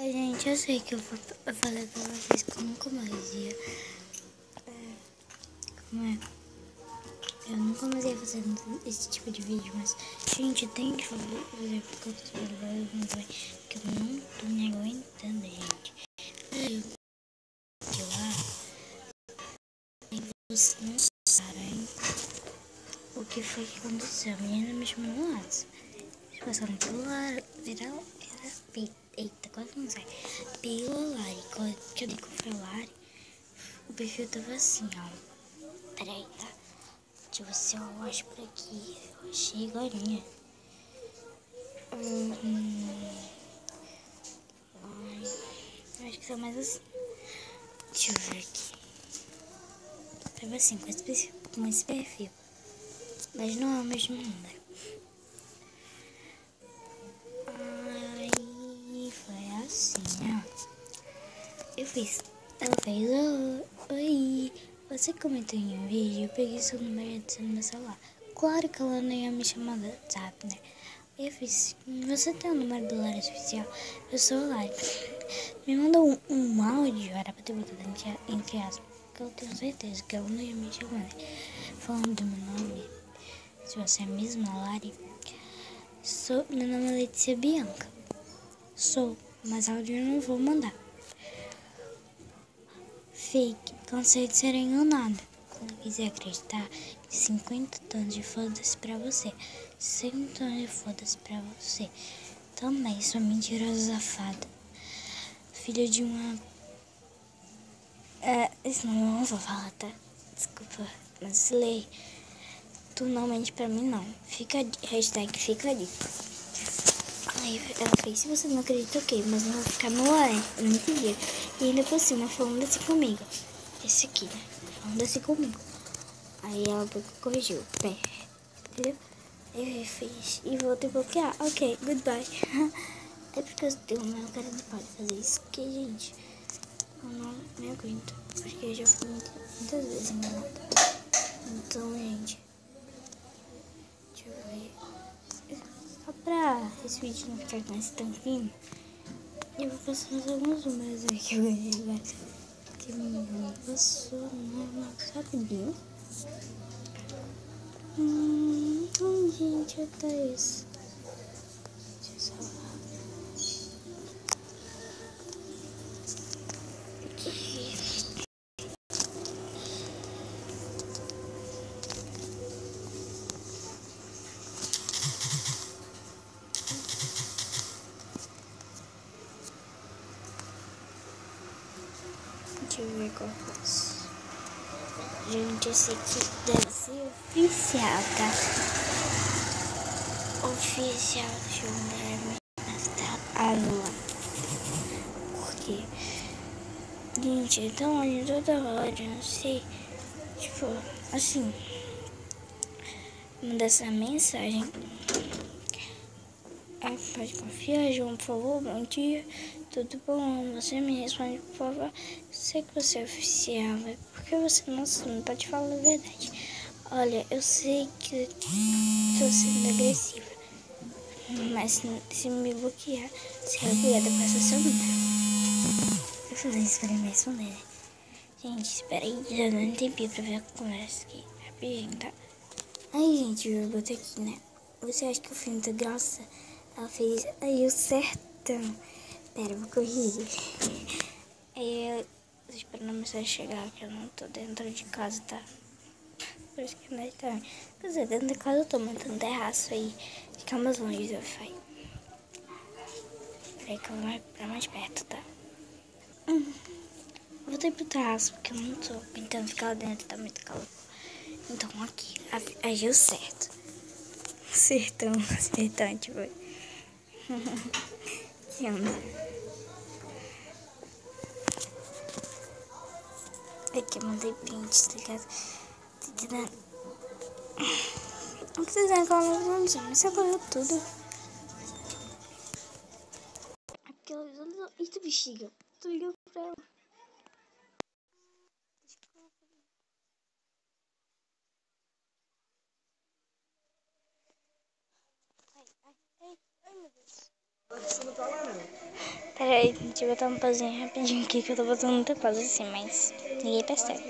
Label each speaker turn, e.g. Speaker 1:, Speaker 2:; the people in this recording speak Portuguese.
Speaker 1: Ai, gente, eu sei que eu falei pra vocês que eu nunca mais ia. Como é? Eu nunca mais ia fazendo esse tipo de vídeo, mas, gente, eu tenho que fazer porque eu tô esperando muito bem. Porque eu não tô me aguentando, gente. Eu lá, e vocês não sabem o que foi que aconteceu. A menina me chamou no WhatsApp. Passando pelo viral, eita, quase não sai. Pela Lari, quando eu dei com a Lari, o perfil tava assim, ó. Peraí, tá? Deixa eu ver se eu acho por aqui. Eu achei agorinha. Acho que tá mais assim. Deixa eu ver aqui. Tava assim, com esse perfil. Mas não é o mesmo número. Aí foi assim, ó. Ela fez, oi, você comentou em um vídeo, eu peguei seu número e adicionei no meu celular. Claro que ela não ia me chamar no WhatsApp, né? Eu fiz, você tem o número do Lari Oficial? Eu sou o Lari. Me mandou um áudio, era pra ter botado entre aspas, porque eu tenho certeza que ela não ia me chamar, né? Falando do meu nome, se você é mesmo a Lari, meu nome é Letícia Bianca. Sou, mas áudio eu não vou mandar. Fake, cansei de ser enganada. Quando quiser acreditar, 50 tons de foda-se pra você. 100 tons de foda-se pra você. Também sou mentirosa safada. Filha de uma... Isso não vou falar, tá? Desculpa, mas lei. Tu não mente pra mim, não. Hashtag fica a dica. Aí ela fez, se você não acredita, ok, mas não vai ficar no ar, eu não entendi. E ainda por cima, falando assim comigo. Esse aqui, né? Falando assim comigo. Aí ela corrigiu, pé, entendeu? Eu fiz e voltei a bloquear. Ok, goodbye. É porque eu tenho uma cara de pau de fazer isso, que, gente, eu não me aguento. Porque eu já fui muitas vezes enganada. Então, gente, deixa eu ver. Só pra esse vídeo não ficar com esse tampinho, eu vou passar mais alguns números aqui que eu ganhei agora. Que me passou, né? Rapidinho. Gente, até isso. Deixa eu salvar. Aqui. Deixa eu ver qual foi isso. Gente, esse aqui deve ser oficial, tá? Oficial, deixa eu ver. Lá. Porque, gente, então onde toda hora, não sei. Tipo, assim, manda essa mensagem. Pode confiar, João, por favor, bom dia. Tudo bom? Você me responde, por favor. Sei que você é oficial, mas por que você não pode falar a verdade? Olha, eu sei que eu tô sendo agressiva, mas se me bloquear, será obrigada a passar seu número. Vou fazer isso para me responder. Gente, espera aí, já dando um tempinho pra ver a conversa aqui. Rapidinho, tá? Aí, gente, eu botei aqui, né? Você acha que o filme tá grossa? Ela fez aí o certão. Pera, eu vou corrigir. Aí eu tô esperando a mensagem chegar, que eu não tô dentro de casa, tá? Por isso que não tá. Quer dizer, dentro de casa eu tô montando terraço aí. Fica mais longe do Wi-Fi. Peraí que eu vou pra mais perto, tá? Eu voltei pro terraço porque eu não tô tentando ficar lá dentro, tá muito calor. Então aqui, agiu certo. Acertão, tipo. Que onda. Aqui eu mandei print, tá ligado? Não precisa que ela não visualizou, mas você apagou tudo. Aqui ela visualizou. Eita, bexiga. Tu ligou pra ela. Ai, meu Deus. Peraí Ai, deixa eu botar uma pausinha rapidinho aqui, que eu tô botando muita pausa assim, mas ninguém percebe.